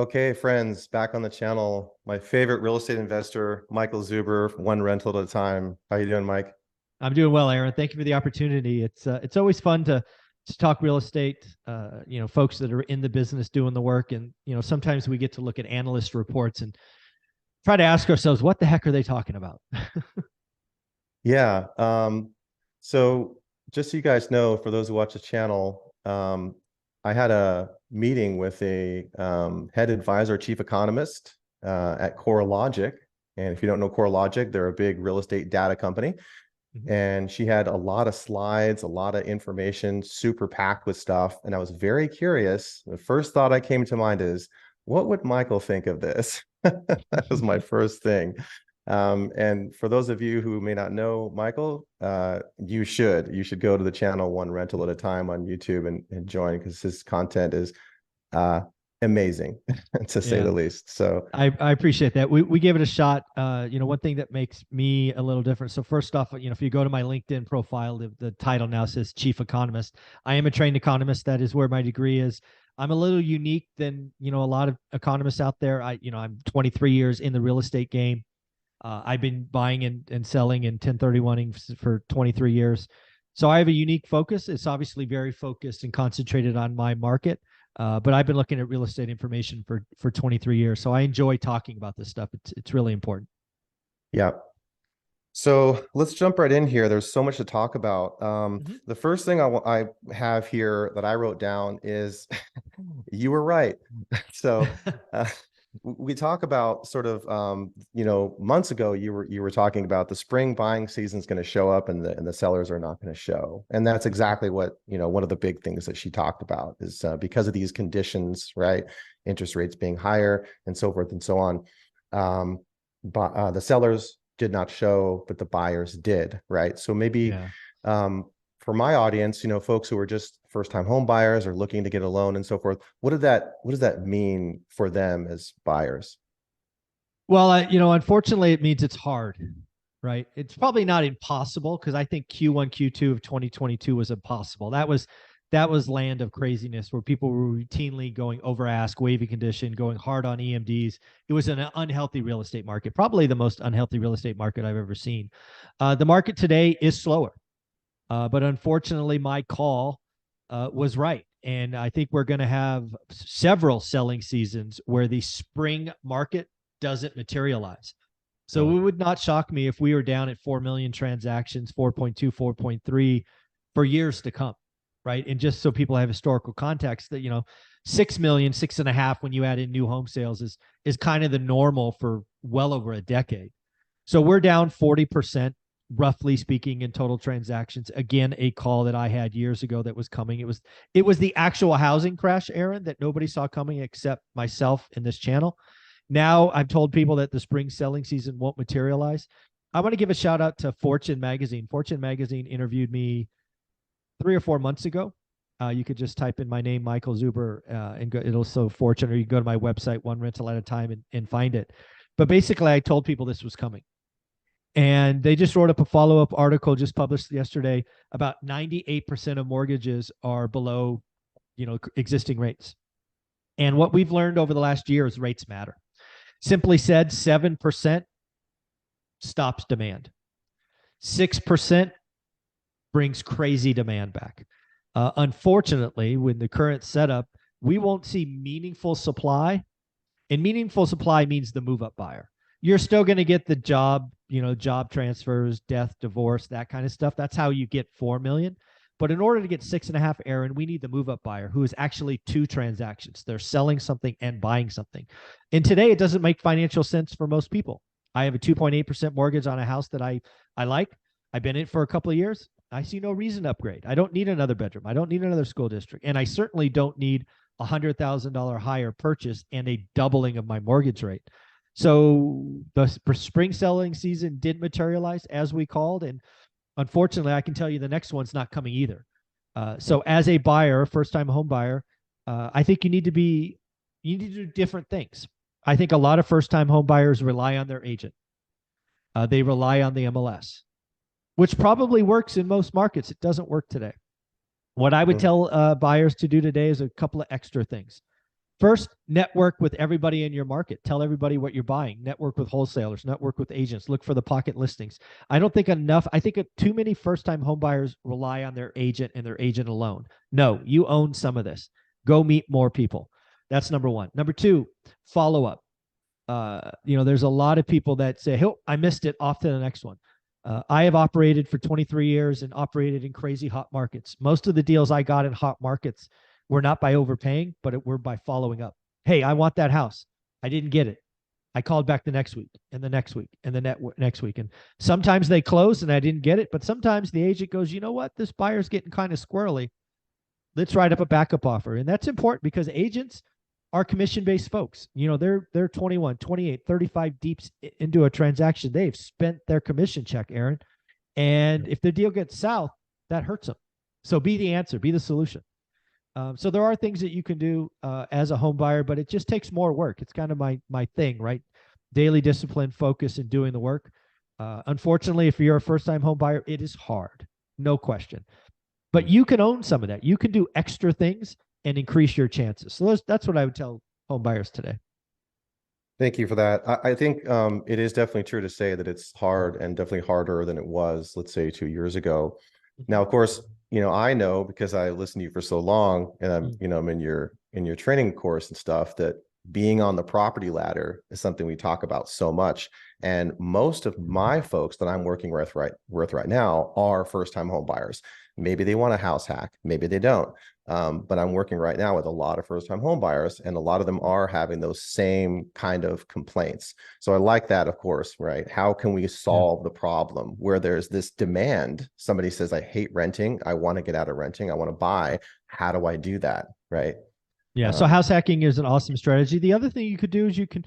Okay, friends, back on the channel. My favorite real estate investor, Michael Zuber, one rental at a time. How you doing, Mike? I'm doing well, Aaron. Thank you for the opportunity. It's always fun to talk real estate. Folks that are in the business doing the work, and sometimes we get to look at analyst reports and try to ask ourselves, what the heck are they talking about? Yeah. So just so you guys know, for those who watch the channel, I had a meeting with a head advisor, chief economist at CoreLogic. And if you don't know CoreLogic, they're a big real estate data company. And she had a lot of slides, a lot of information, super packed with stuff. And I was very curious. The first thought I came to mind is, what would Michael think of this? That was my first thing. And for those of you who may not know Michael, you should go to the channel One Rental at a Time on YouTube and join, because his content is amazing to say Yeah. the least. So I appreciate that. We gave it a shot. One thing that makes me a little different. So first off, if you go to my LinkedIn profile, the title now says Chief Economist. I am a trained economist. That is where my degree is. I'm a little unique than a lot of economists out there. I'm 23 years in the real estate game. I've been buying and selling and 1031ing for 23 years. So I have a unique focus. It's obviously very focused and concentrated on my market. But I've been looking at real estate information for 23 years. So I enjoy talking about this stuff. It's really important. yeah. So let's jump right in here. There's so much to talk about. The first thing I have here that I wrote down is you were right. So uh, we talk about sort of months ago you were talking about the spring buying season is going to show up and the sellers are not going to show, and that's exactly what one of the big things that she talked about is because of these conditions, right? Interest rates being higher and so forth and so on. But the sellers did not show, but the buyers did, right? So maybe Yeah. For my audience, folks who are just first-time home buyers or looking to get a loan and so forth, what does that mean for them as buyers? Well, unfortunately, it means it's hard, right? It's probably not impossible, because I think Q1, Q2 of 2022 was impossible. That was land of craziness where people were routinely going over ask, wavy condition, going hard on EMDs. It was an unhealthy real estate market, probably the most unhealthy real estate market I've ever seen. The market today is slower, but unfortunately, my call was right. And I think we're going to have several selling seasons where the spring market doesn't materialize. So it would not shock me if we were down at 4 million transactions, 4.2, 4.3 for years to come, right? And just so people have historical context, that 6 million, 6.5 when you add in new home sales is kind of the normal for well over a decade. So we're down 40%, roughly speaking, in total transactions. Again, a call that I had years ago that was coming. It was the actual housing crash, Aaron, that nobody saw coming except myself in this channel. Now I've told people that the spring selling season won't materialize. I want to give a shout out to Fortune Magazine. Fortune Magazine interviewed me 3 or 4 months ago. You could just type in my name, Michael Zuber, and go, it'll show Fortune, or you go to my website, OneRentalAtATime, and find it. But basically, I told people this was coming. And they just wrote up a follow-up article just published yesterday about 98% of mortgages are below, existing rates. And what we've learned over the last year is rates matter. Simply said, 7% stops demand. 6% brings crazy demand back. Unfortunately, with the current setup, we won't see meaningful supply. And meaningful supply means the move-up buyer. You're still going to get the job transfers, death, divorce, that kind of stuff. That's how you get 4 million. But in order to get 6.5, Aaron, we need the move-up buyer who is actually two transactions. They're selling something and buying something. And today, it doesn't make financial sense for most people. I have a 2.8% mortgage on a house that I like. I've been in it for a couple of years. I see no reason to upgrade. I don't need another bedroom. I don't need another school district. And I certainly don't need a $100,000 higher purchase and a doubling of my mortgage rate. So the spring selling season did materialize as we called. And unfortunately, I can tell you the next one's not coming either. So as a buyer, first-time home buyer, I think you need to do different things. I think a lot of first-time home buyers rely on their agent. They rely on the MLS, which probably works in most markets. It doesn't work today. What I would tell buyers to do today is a couple of extra things. First, network with everybody in your market. Tell everybody what you're buying. Network with wholesalers, network with agents, look for the pocket listings. I don't think enough. I think too many first-time home buyers rely on their agent and their agent alone. No, you own some of this. Go meet more people. That's number one. Number two, follow up. There's a lot of people that say, "Oh, I missed it. Off to the next one." I have operated for 23 years and operated in crazy hot markets. Most of the deals I got in hot markets were not by overpaying, but were by following up. Hey, I want that house. I didn't get it. I called back the next week and the next week and the next week. And sometimes they close and I didn't get it, but sometimes the agent goes, "You know what? This buyer's getting kind of squirrely. Let's write up a backup offer." And that's important because agents are commission-based folks. They're 21, 28, 35 deep into a transaction. They've spent their commission check, Aaron. And if the deal gets south, that hurts them. So be the answer, be the solution. So there are things that you can do as a home buyer, but it just takes more work. It's kind of my thing, right? Daily discipline, focus, and doing the work. Unfortunately, if you're a first-time home buyer, it is hard, no question. But you can own some of that. You can do extra things and increase your chances. So that's what I would tell home buyers today. Thank you for that. I think it is definitely true to say that it's hard and definitely harder than it was, let's say, 2 years ago. Now, of course, I know because I listened to you for so long, and I'm in your training course and stuff, that being on the property ladder is something we talk about so much. And most of my folks that I'm working with right now are first-time home buyers. Maybe they want a house hack, maybe they don't. But I'm working right now with a lot of first-time home buyers, and a lot of them are having those same kind of complaints. So I like that, of course, right? How can we solve the problem where there's this demand? Somebody says, "I hate renting. I want to get out of renting. I want to buy. How do I do that?" Right? Yeah. So house hacking is an awesome strategy. The other thing you could do is you can,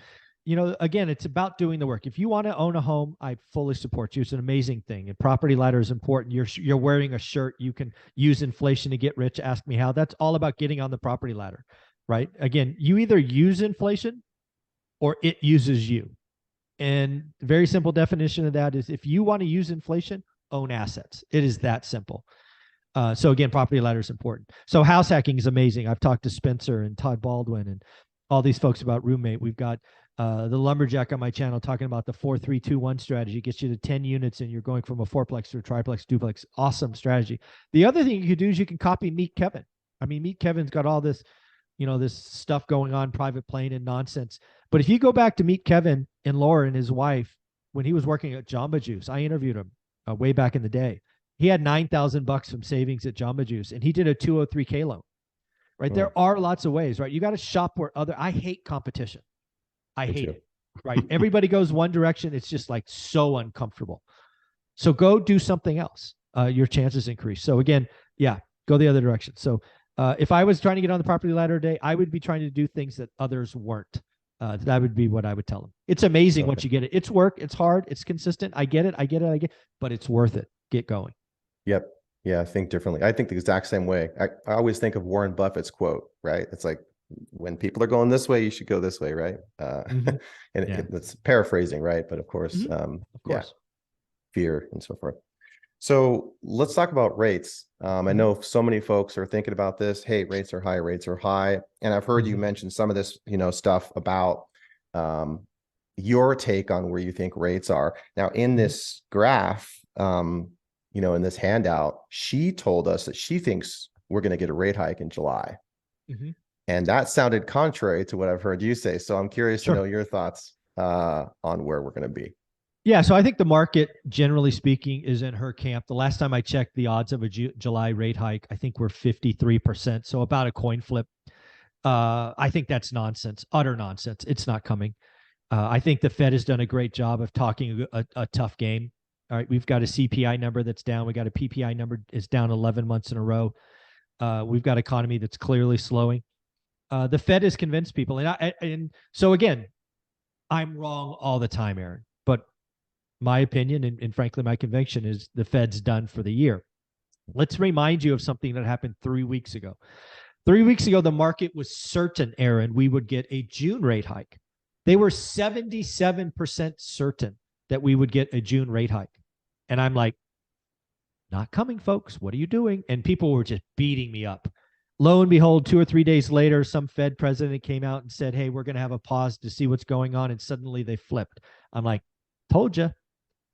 again, it's about doing the work. If you want to own a home, I fully support you. It's an amazing thing. And property ladder is important. You're wearing a shirt. You can use inflation to get rich. Ask me how. That's all about getting on the property ladder, right? Again, you either use inflation or it uses you. And the very simple definition of that is if you want to use inflation, own assets. It is that simple. So again, property ladder is important. So house hacking is amazing. I've talked to Spencer and Todd Baldwin and all these folks about Roommate. We've got the lumberjack on my channel talking about the 4-3-2-1 strategy. Gets you to 10 units and you're going from a fourplex to a triplex, duplex. Awesome strategy. The other thing you could do is you can copy Meet Kevin. I mean, Meet Kevin's got all this, this stuff going on, private plane and nonsense. But if you go back to Meet Kevin and Laura and his wife, when he was working at Jamba Juice, I interviewed him way back in the day. He had $9,000 from savings at Jamba Juice, and he did a 203K loan, right? Oh. There are lots of ways, right? You got to shop where I hate competition. I hate it, right? Everybody goes one direction. It's just like so uncomfortable. So go do something else. Your chances increase. So again, go the other direction. So if I was trying to get on the property ladder today, I would be trying to do things that others weren't. That would be what I would tell them. It's amazing once you get it. It's work. It's hard. It's consistent. I get it. But it's worth it. Get going. Yep. Yeah, I think differently. I think the exact same way. I always think of Warren Buffett's quote, right? It's like, when people are going this way, you should go this way, right? And it's paraphrasing, right? But of course, fear and so forth. So let's talk about rates. I know so many folks are thinking about this. Hey, rates are high, rates are high. And I've heard you mention some of this, stuff about your take on where you think rates are. Now, in this graph, in this handout, she told us that she thinks we're going to get a rate hike in July. And that sounded contrary to what I've heard you say. So I'm curious to know your thoughts on where we're going to be. Yeah. So I think the market, generally speaking, is in her camp. The last time I checked the odds of a July rate hike, I think we're 53%. So about a coin flip. I think that's nonsense, utter nonsense. It's not coming. I think the Fed has done a great job of talking a tough game. All right, we've got a CPI number that's down. We got a PPI number is down 11 months in a row. We've got economy that's clearly slowing. The Fed has convinced people, and so again, I'm wrong all the time, Aaron. But my opinion, and frankly, my conviction is the Fed's done for the year. Let's remind you of something that happened 3 weeks ago. 3 weeks ago, the market was certain, Aaron, we would get a June rate hike. They were 77% certain that we would get a June rate hike. And I'm like, not coming, folks. What are you doing? And people were just beating me up. Lo and behold, 2 or 3 days later, some Fed president came out and said, hey, we're going to have a pause to see what's going on. And suddenly they flipped. I'm like, told you,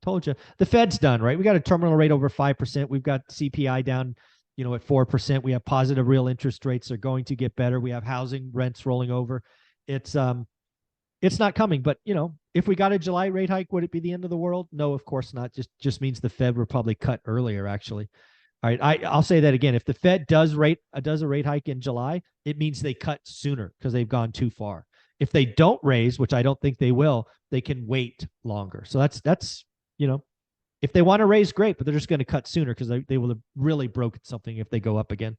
told you. The Fed's done, right? We got a terminal rate over 5%. We've got CPI down, at 4%. We have positive real interest rates. They're going to get better. We have housing rents rolling over. It's not coming. But, if we got a July rate hike, would it be the end of the world? No, of course not. Just means the Fed will probably cut earlier, actually. All right, I'll say that again. If the Fed does a rate hike in July, it means they cut sooner because they've gone too far. If they don't raise, which I don't think they will, they can wait longer. So that's if they want to raise, great, but they're just going to cut sooner because they will have really broken something if they go up again.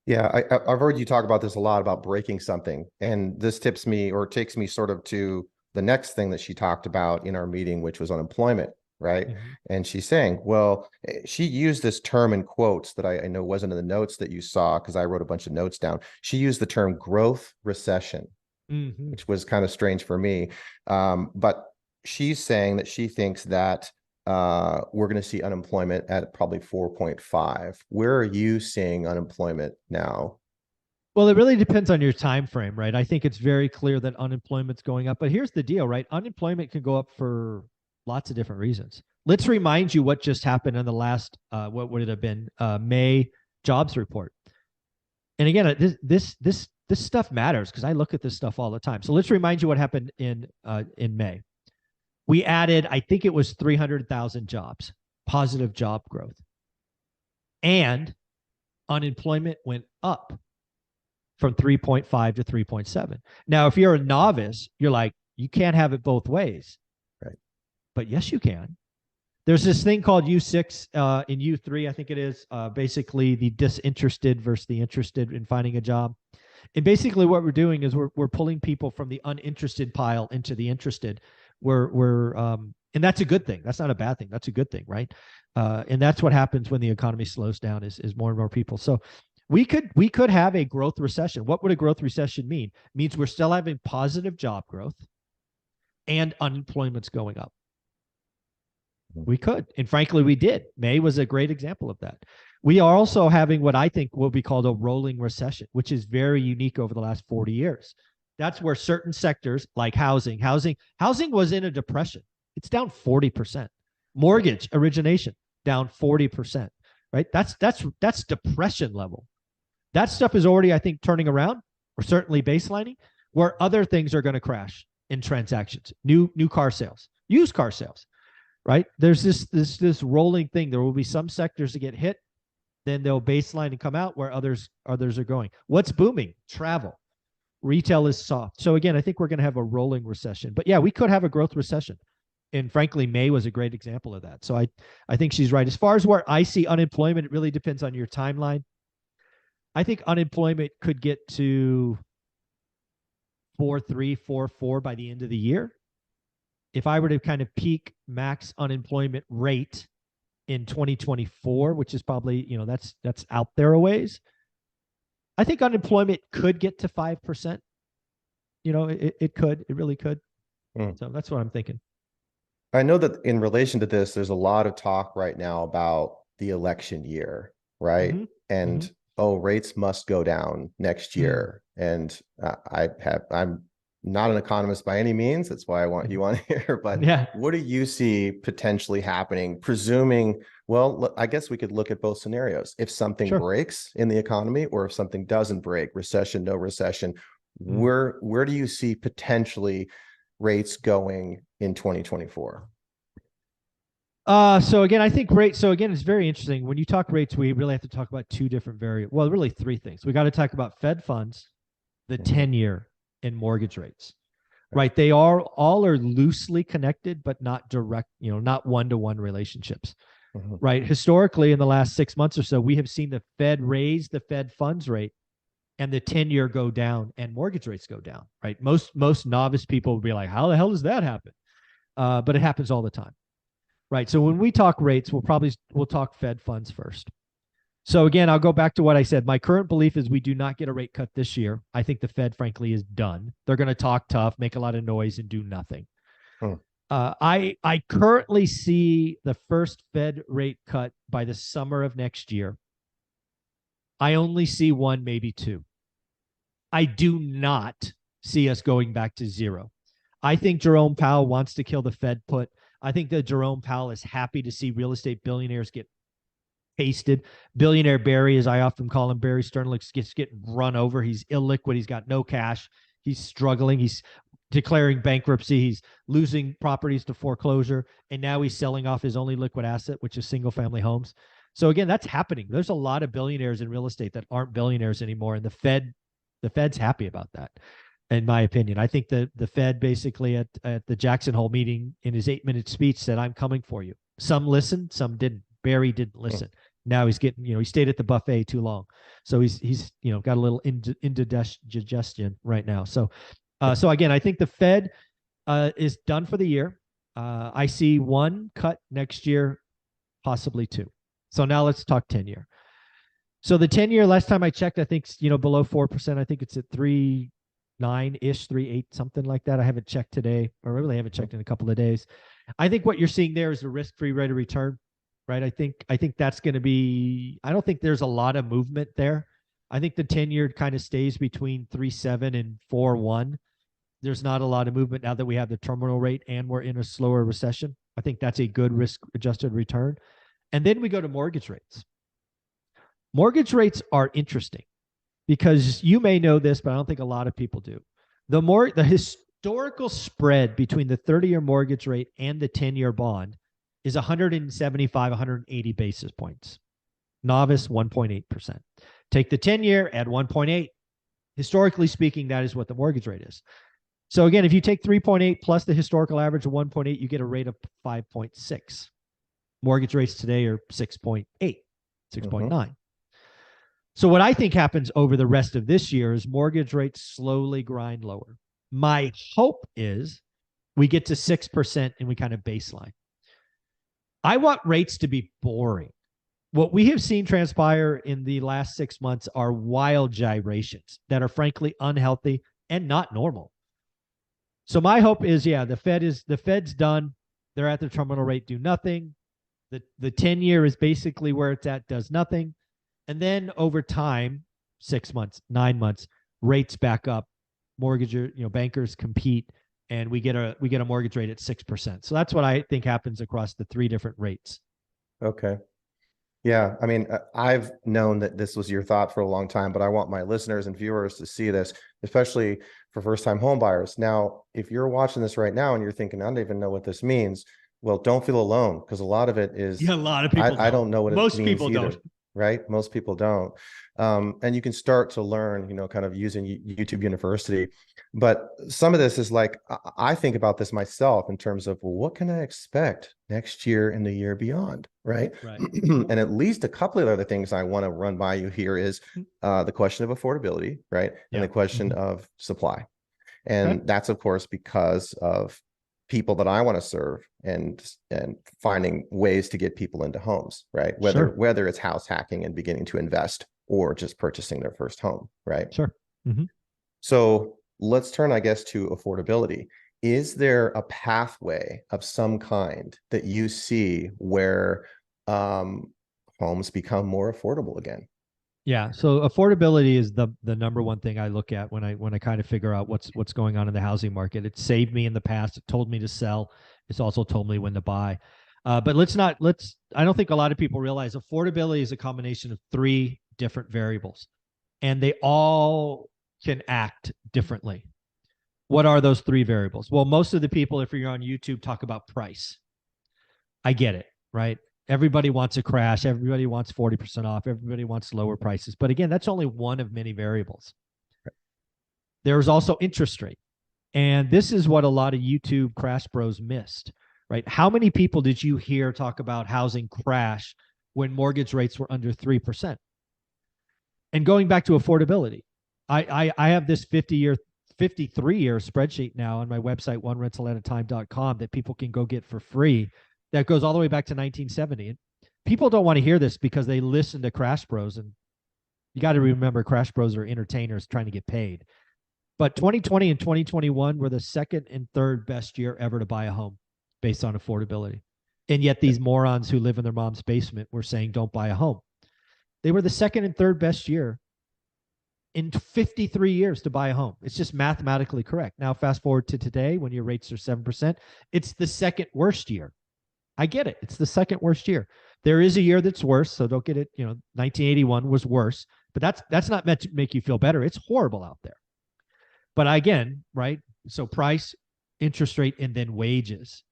Yeah, I've heard you talk about this a lot about breaking something, and this tips me or takes me sort of to the next thing that she talked about in our meeting, which was unemployment, right? Mm-hmm. And she's saying, well, she used this term in quotes that I know wasn't in the notes that you saw because I wrote a bunch of notes down. She used the term growth recession, Mm-hmm. which was kind of strange for me. But she's saying that she thinks that we're going to see unemployment at probably 4.5. Where are you seeing unemployment now? Well, it really depends on your time frame, right? I think it's very clear that unemployment's going up, but here's the deal, right? Unemployment can go up for lots of different reasons. Let's remind you what just happened in the last what would it have been May jobs report. And again, this stuff matters because I look at this stuff all the time. So let's remind you what happened in May. We added, I think it was 300,000 jobs, positive job growth, and unemployment went up from 3.5 to 3.7. Now, if you're a novice, you're like, you can't have it both ways. Right. But yes, you can. There's this thing called U6 in U3, I think it is, basically the disinterested versus the interested in finding a job. And basically what we're doing is we're pulling people from the uninterested pile into the interested. And that's a good thing. That's not a bad thing. That's a good thing, right? And that's what happens when the economy slows down is more and more people. So we could have a growth recession. What would a growth recession mean? It means we're still having positive job growth and unemployment's going up. We could. And frankly, we did. May was a great example of that. We are also having what I think will be called a rolling recession, which is very unique over the last 40 years. That's where certain sectors like housing was in a depression. It's down 40%. Mortgage origination down 40%, right? That's depression level. That stuff is already, I think, turning around or certainly baselining where other things are going to crash in transactions, new car sales, used car sales, right? There's this rolling thing. There will be some sectors that get hit, then they'll baseline and come out where others are going. What's booming? Travel. Retail is soft. So again, I think we're going to have a rolling recession. But yeah, we could have a growth recession. And frankly, May was a great example of that. So I think she's right. As far as where I see unemployment, it really depends on your timeline. I think unemployment could get to 4.3, 4.4 by the end of the year. If I were to kind of peak max unemployment rate in 2024, which is probably, that's out there a ways, I think unemployment could get to 5%. It could, it really could. So that's what I'm thinking. I know that in relation to this, there's a lot of talk right now about the election year, right? Mm-hmm. And Mm-hmm. rates must go down next year. And I'm not an economist by any means. That's why I want you on here. But yeah, what do you see potentially happening? Presuming, well, I guess we could look at both scenarios. If something sure. breaks in the economy, or if something doesn't break, recession, no recession, where do you see potentially rates going in 2024? So again, I think rates. So again, it's very interesting. When you talk rates, we really have to talk about two different well, really three things. We got to talk about Fed funds, the 10-year, and mortgage rates. Right. They all are loosely connected, but not direct, not one-to-one relationships. Right. Historically, in the last 6 months or so, we have seen the Fed raise the Fed funds rate and the 10-year go down and mortgage rates go down. Right. Most novice people will be like, how the hell does that happen? But it happens all the time. Right. So when we talk rates, we'll talk Fed funds first. So again, I'll go back to what I said. My current belief is we do not get a rate cut this year. I think the Fed, frankly, is done. They're going to talk tough, make a lot of noise, and do nothing. I currently see the first Fed rate cut by the summer of next year. I only see one, maybe two. I do not see us going back to zero. I think Jerome Powell wants to kill the Fed put. I think that Jerome Powell is happy to see real estate billionaires get pasted. Billionaire Barry, as I often call him, Barry Sternlich's gets getting run over. He's illiquid. He's got no cash. He's struggling. He's declaring bankruptcy. He's losing properties to foreclosure. And now he's selling off his only liquid asset, which is single family homes. So again, that's happening. There's a lot of billionaires in real estate that aren't billionaires anymore. And the Fed's happy about that, in my opinion. I think the Fed basically at the Jackson Hole meeting in his 8-minute speech said, "I'm coming for you." Some listened, some didn't. Barry didn't listen. Now he's getting, he stayed at the buffet too long. So he's got a little indigestion right now. So again, I think the Fed is done for the year. I see one cut next year, possibly two. So now let's talk 10-year. So the 10-year, last time I checked, I think, below 4%. I think it's at 3.9-ish, 3.8, something like that. I haven't checked today, or really haven't checked in a couple of days. I think what you're seeing there is the risk-free rate of return, right? I think that's going to be, I don't think there's a lot of movement there. I think the 10-year kind of stays between 3.7 and 4.1. There's not a lot of movement now that we have the terminal rate and we're in a slower recession. I think that's a good risk-adjusted return. And then we go to mortgage rates. Mortgage rates are interesting because you may know this, but I don't think a lot of people do. The historical spread between the 30-year mortgage rate and the 10-year bond is 175, 180 basis points. Novice, 1.8%. Take the 10-year, add 1.8. Historically speaking, that is what the mortgage rate is. So again, if you take 3.8 plus the historical average of 1.8, you get a rate of 5.6. Mortgage rates today are 6.8, 6.9. So what I think happens over the rest of this year is mortgage rates slowly grind lower. My hope is we get to 6% and we kind of baseline. I want rates to be boring. What we have seen transpire in the last 6 months are wild gyrations that are frankly unhealthy and not normal. So my hope is, the Fed's done. They're at the terminal rate, do nothing. The 10-year is basically where it's at, does nothing. And then over time, 6 months, 9 months, rates back up. Bankers compete, and we get a mortgage rate at 6%. So that's what I think happens across the three different rates. Okay. Yeah. I mean, I've known that this was your thought for a long time, but I want my listeners and viewers to see this, especially for first-time home buyers. Now, if you're watching this right now and you're thinking, I don't even know what this means, well, don't feel alone, because a lot of it is, a lot of people I don't know what most it means people either. don't. Right? Most people don't. And you can start to learn, kind of using YouTube University. But some of this is like, I think about this myself in terms of, well, what can I expect next year and the year beyond? Right. And at least a couple of other things I want to run by you here is the question of affordability, right? And the question of supply. And that's, of course, because of people that I want to serve and finding ways to get people into homes, right? Whether it's house hacking and beginning to invest or just purchasing their first home, right? Sure. So let's turn, I guess, to affordability. Is there a pathway of some kind that you see where homes become more affordable again? Yeah. So affordability is the number one thing I look at when I kind of figure out what's going on in the housing market. It saved me in the past. It told me to sell. It's also told me when to buy. But I don't think a lot of people realize affordability is a combination of three different variables, and they all can act differently. What are those three variables? Well, most of the people, if you're on YouTube, talk about price. I get it, right? Everybody wants a crash. Everybody wants 40% off. Everybody wants lower prices. But again, that's only one of many variables. There's also interest rate. And this is what a lot of YouTube crash bros missed, right? How many people did you hear talk about housing crash when mortgage rates were under 3%? And going back to affordability, I have this 53-year spreadsheet now on my website, OneRentalAtATime.com, that people can go get for free. That goes all the way back to 1970. And people don't want to hear this because they listen to Crash Bros. And you got to remember, Crash Bros are entertainers trying to get paid. But 2020 and 2021 were the second and third best year ever to buy a home based on affordability. And yet these morons who live in their mom's basement were saying, don't buy a home. They were the second and third best year in 53 years to buy a home. It's just mathematically correct. Now, fast forward to today when your rates are 7%, it's the second worst year. I get it. It's the second worst year. There is a year that's worse, so don't get it. 1981 was worse, but that's not meant to make you feel better. It's horrible out there. But again, right? So price, interest rate, and then wages.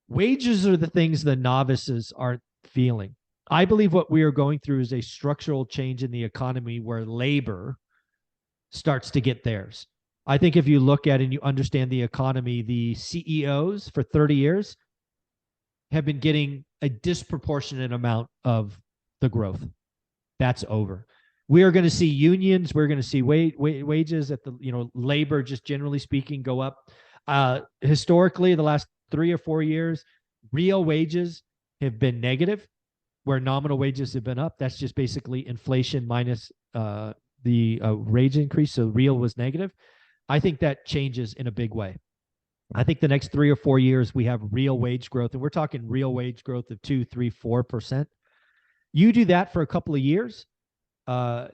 Wages are the things the novices aren't feeling. I believe what we are going through is a structural change in the economy where labor starts to get theirs. I think if you look at and you understand the economy, the CEOs for 30 years have been getting a disproportionate amount of the growth. That's over. We are going to see unions. We're going to see wages at the, labor, just generally speaking, go up. Historically, the last 3 or 4 years, real wages have been negative, where nominal wages have been up. That's just basically inflation minus the wage increase. So real was negative. I think that changes in a big way. I think the next 3 or 4 years, we have real wage growth, and we're talking real wage growth of 2, 3, 4%. You do that for a couple of years,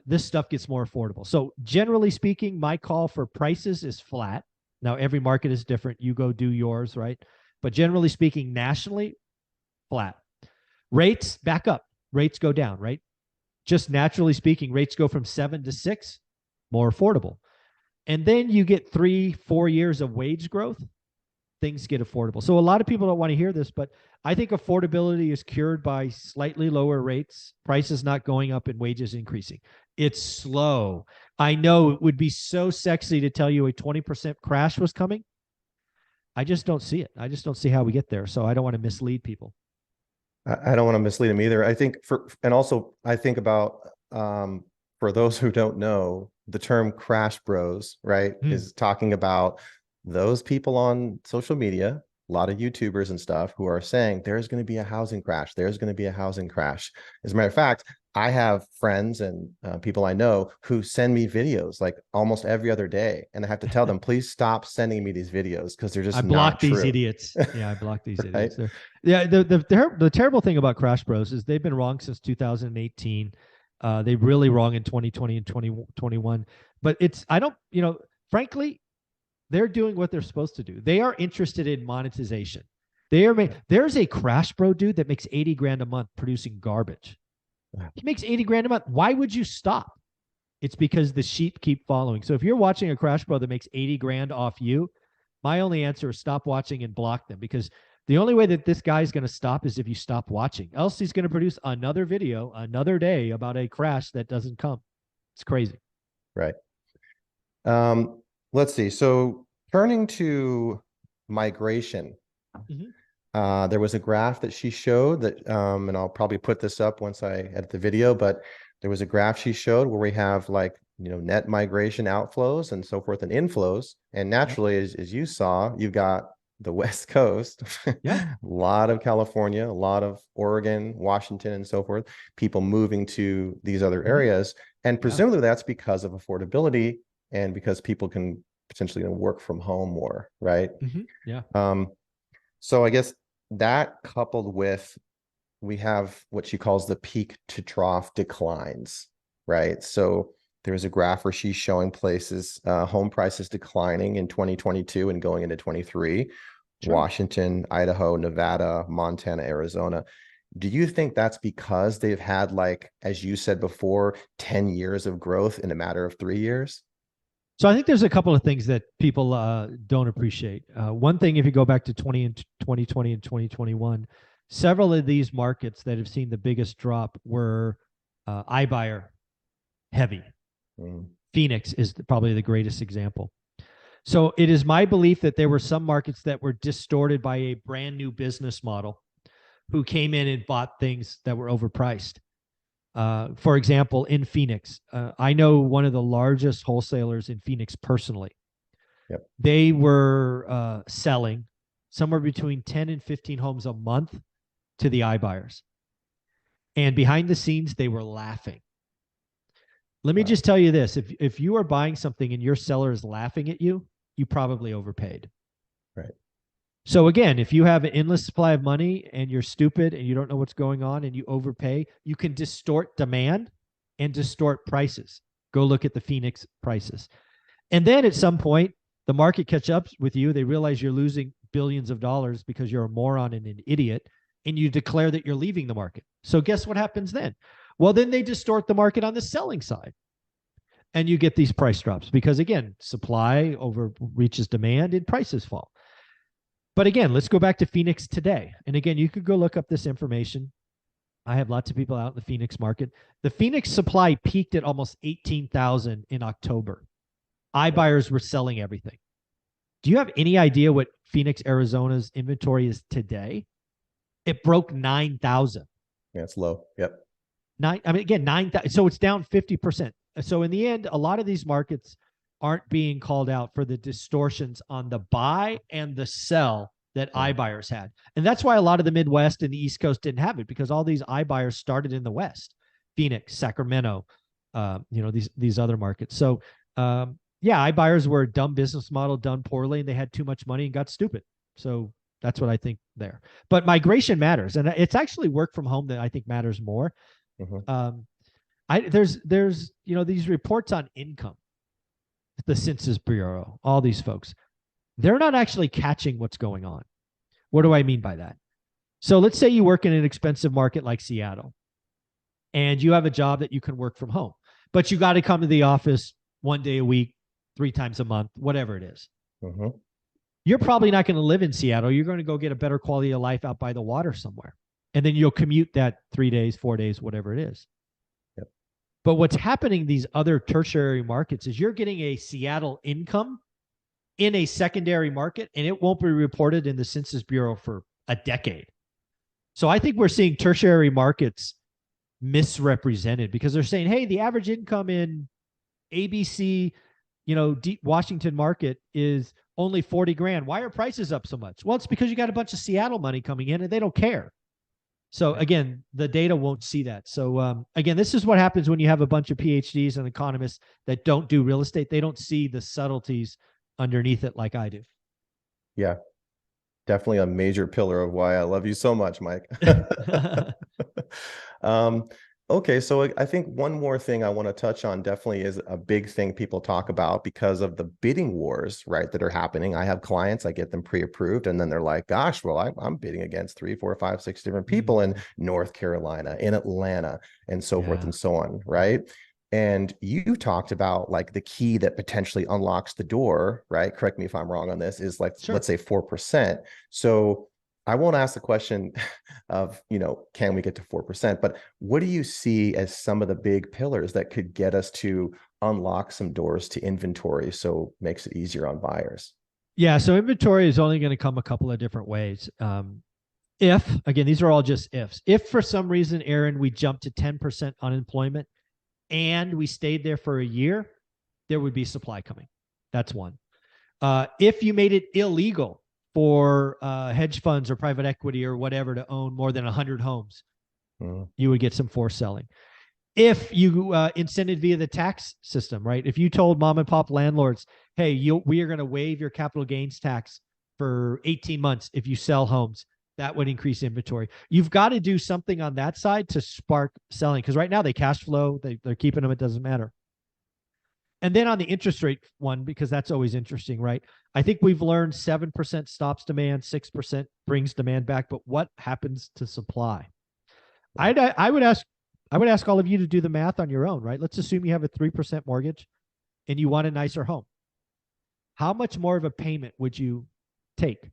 this stuff gets more affordable. So generally speaking, my call for prices is flat. Now, every market is different. You go do yours, right? But generally speaking, nationally, flat. Rates back up. Rates go down, right? Just naturally speaking, rates go from 7 to 6, more affordable. And then you get 3, 4 years of wage growth, things get affordable. So a lot of people don't want to hear this, but I think affordability is cured by slightly lower rates, prices not going up, and wages increasing. It's slow. I know it would be so sexy to tell you a 20% crash was coming. I just don't see it. I just don't see how we get there. So I don't want to mislead people. I don't want to mislead them either. I think I think about, for those who don't know, the term crash bros, right, is talking about those people on social media, a lot of YouTubers and stuff, who are saying there's going to be a housing crash. There's going to be a housing crash. As a matter of fact, I have friends and people I know who send me videos like almost every other day. And I have to tell them, please stop sending me these videos because they're just I block not true. these idiots. Yeah, I block these Right? idiots. Yeah, the terrible thing about Crash Bros is they've been wrong since 2018. They're really wrong in 2020 and 2021. But frankly, they're doing what they're supposed to do. They are interested in monetization. There's a Crash Bro dude that makes 80 grand a month producing garbage. He makes 80 grand a month. Why would you stop? It's because the sheep keep following. So if you're watching a Crash Bro that makes 80 grand off you, my only answer is stop watching and block them, because the only way that this guy's going to stop is if you stop watching. Else he's going to produce another video another day about a crash that doesn't come. It's crazy. Right. Let's see. So turning to migration, there was a graph that she showed that, and I'll probably put this up once I edit the video, but there was a graph she showed where we have net migration outflows and so forth and inflows. And naturally, as you saw, you've got the West Coast, a lot of California, a lot of Oregon, Washington, and so forth, people moving to these other areas. And presumably that's because of affordability and because people can potentially work from home more, right? So I guess that coupled with, we have what she calls the peak to trough declines, right? So there's a graph where she's showing places, home prices declining in 2022 and going into 23, Washington, Idaho, Nevada, Montana, Arizona. Do you think that's because they've had, as you said before, 10 years of growth in a matter of 3 years? So I think there's a couple of things that people don't appreciate. One thing, if you go back to 2020 and 2021, several of these markets that have seen the biggest drop were iBuyer heavy. Phoenix is probably the greatest example. So it is my belief that there were some markets that were distorted by a brand new business model who came in and bought things that were overpriced. For example, in Phoenix, I know one of the largest wholesalers in Phoenix personally. They were selling somewhere between 10 and 15 homes a month to the iBuyers. And behind the scenes, they were laughing. Let me just tell you this. If you are buying something and your seller is laughing at you, you probably overpaid. Right. So again, if you have an endless supply of money and you're stupid and you don't know what's going on and you overpay, you can distort demand and distort prices. Go look at the Phoenix prices. And then at some point, the market catch up with you. They realize you're losing billions of dollars because you're a moron and an idiot, and you declare that you're leaving the market. So guess what happens then? Well, then they distort the market on the selling side. And you get these price drops because, again, supply overreaches demand and prices fall. But again, let's go back to Phoenix today. And again, you could go look up this information. I have lots of people out in the Phoenix market. The Phoenix supply peaked at almost 18,000 in October. iBuyers were selling everything. Do you have any idea what Phoenix, Arizona's inventory is today? It broke 9,000. Yeah, it's low. Yep. 9,000. So it's down 50%. So in the end, a lot of these markets aren't being called out for the distortions on the buy and the sell that iBuyers had. And that's why a lot of the Midwest and the East Coast didn't have it, because all these iBuyers started in the West, Phoenix, Sacramento, these other markets. So iBuyers were a dumb business model done poorly, and they had too much money and got stupid. So that's what I think there. But migration matters, and it's actually work from home that I think matters more. There's these reports on income, the Census Bureau, all these folks, they're not actually catching what's going on. What do I mean by that? So let's say you work in an expensive market like Seattle, and you have a job that you can work from home, but you got to come to the office 1 day a week, 3 times a month, whatever it is. You're probably not going to live in Seattle. You're going to go get a better quality of life out by the water somewhere. And then you'll commute that 3 days, 4 days, whatever it is. But what's happening in these other tertiary markets is you're getting a Seattle income in a secondary market, and it won't be reported in the Census Bureau for a decade. So I think we're seeing tertiary markets misrepresented because they're saying, hey, the average income in ABC, deep Washington market is only 40 grand. Why are prices up so much? Well, it's because you got a bunch of Seattle money coming in and they don't care. So again, the data won't see that. So again, this is what happens when you have a bunch of PhDs and economists that don't do real estate. They don't see the subtleties underneath it like I do. Yeah, definitely a major pillar of why I love you so much, Mike. Okay, so I think one more thing I want to touch on definitely is a big thing people talk about because of the bidding wars, right, that are happening. I have clients, I get them pre-approved, and then they're like, gosh, well, I'm bidding against 3, 4, 5, 6 different people in North Carolina, in Atlanta, and so forth and so on, right? And you talked about like the key that potentially unlocks the door, right? Correct me if I'm wrong on this, is like, let's say 4%. So I won't ask the question of, can we get to 4%, but what do you see as some of the big pillars that could get us to unlock some doors to inventory so it makes it easier on buyers? Yeah, so inventory is only going to come a couple of different ways. Again, these are all just ifs. If for some reason, Aaron, we jumped to 10% unemployment and we stayed there for a year, there would be supply coming. That's one. If you made it illegal for hedge funds or private equity or whatever to own more than 100 homes, you would get some forced selling. If you incented via the tax system, right? If you told mom and pop landlords, hey, we are going to waive your capital gains tax for 18 months if you sell homes, that would increase inventory. You've got to do something on that side to spark selling, because right now they cash flow, they're keeping them, it doesn't matter. And then on the interest rate one, because that's always interesting, right? I think we've learned 7% stops demand, 6% brings demand back. But what happens to supply? I would ask all of you to do the math on your own, right? Let's assume you have a 3% mortgage and you want a nicer home. How much more of a payment would you take?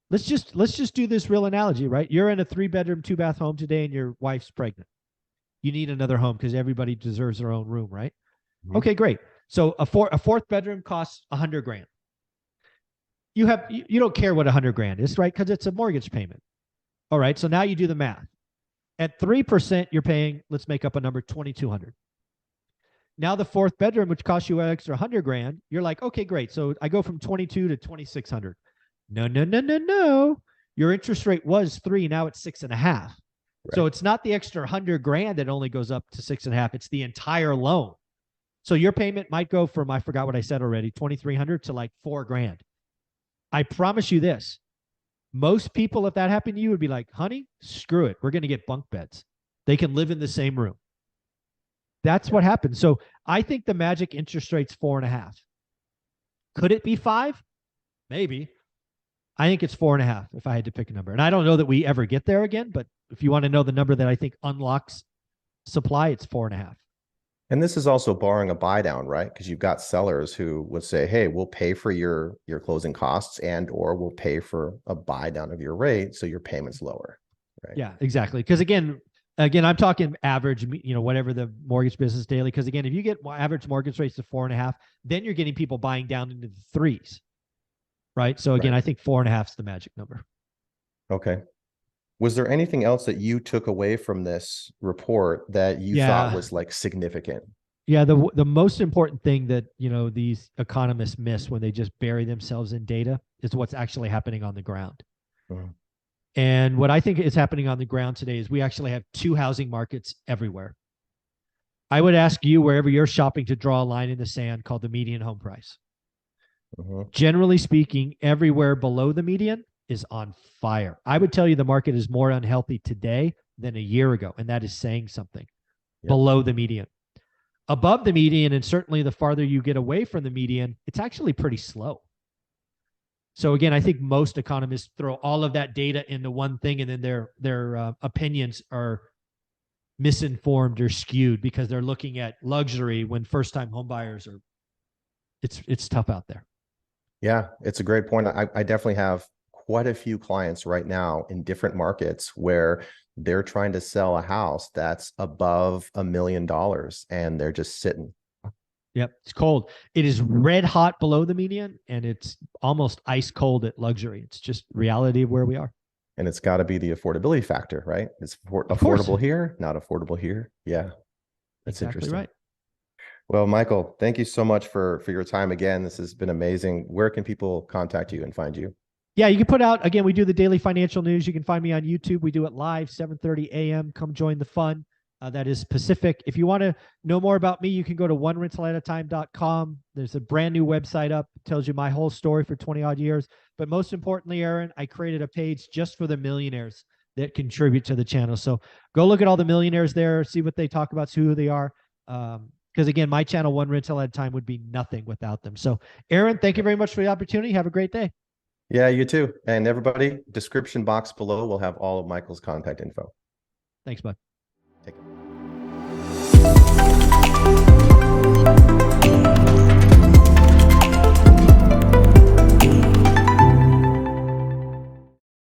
Let's just do this real analogy, right? You're in a 3-bedroom, 2-bath home today and your wife's pregnant. You need another home because everybody deserves their own room, right? Okay, great. So a fourth bedroom costs 100 grand. You don't care what 100 grand is, right? Because it's a mortgage payment. All right. So now you do the math. At 3%, you're paying, let's make up a number, 2,200. Now the fourth bedroom, which costs you an extra 100 grand, you're like, okay, great. So I go from 22 to 2,600. No. Your interest rate was 3. Now it's 6.5. Right. So it's not the extra 100 grand that only goes up to 6.5. It's the entire loan. So your payment might go from, I forgot what I said already, 2,300 to like 4 grand. I promise you this, Most people, if that happened to you, would be like, honey, screw it. We're going to get bunk beds. They can live in the same room. That's what happened. So I think the magic interest rate's 4.5. Could it be 5? Maybe. I think it's 4.5 if I had to pick a number. And I don't know that we ever get there again, but if you want to know the number that I think unlocks supply, it's 4.5. And this is also borrowing a buy down, right? Because you've got sellers who would say, hey, we'll pay for your closing costs and or we'll pay for a buy down of your rate so your payment's lower. Right. Yeah, exactly. Because again, I'm talking average, whatever the mortgage business daily. Because again, if you get average mortgage rates of 4.5, then you're getting people buying down into the 3s. Right. So again, I think 4.5 is the magic number. Okay. Was there anything else that you took away from this report that you thought was like significant? Yeah, the most important thing that, these economists miss when they just bury themselves in data is what's actually happening on the ground. Mhm. And what I think is happening on the ground today is we actually have 2 housing markets everywhere. I would ask you, wherever you're shopping, to draw a line in the sand called the median home price. Generally speaking, everywhere below the median is on fire. I would tell you the market is more unhealthy today than a year ago, and that is saying something. Below the median. Above the median, and certainly the farther you get away from the median, it's actually pretty slow. So again, I think most economists throw all of that data into one thing, and then their opinions are misinformed or skewed because they're looking at luxury when first-time home buyers are. It's tough out there. Yeah, it's a great point. I definitely have quite a few clients right now in different markets where they're trying to sell a house that's above $1 million and they're just sitting. Yep, it's cold. It is red hot below the median and it's almost ice cold at luxury. It's just reality of where we are. And it's got to be the affordability factor, right? It's affordable here, not affordable here. Yeah, that's exactly interesting. Right. Well, Michael, thank you so much for your time again. This has been amazing. Where can people contact you and find you? Yeah, you can put out, again, we do the daily financial news. You can find me on YouTube. We do it live, 7:30 a.m. Come join the fun. That is Pacific. If you want to know more about me, you can go to OneRentalAtATime.com. There's a brand new website up. It tells you my whole story for 20 odd years. But most importantly, Aaron, I created a page just for the millionaires that contribute to the channel. So go look at all the millionaires there, see what they talk about, see who they are. Because again, my channel, One Rental at a Time, would be nothing without them. So Aaron, thank you very much for the opportunity. Have a great day. Yeah, you too. And everybody, description box below will have all of Michael's contact info. Thanks, bud. Take care.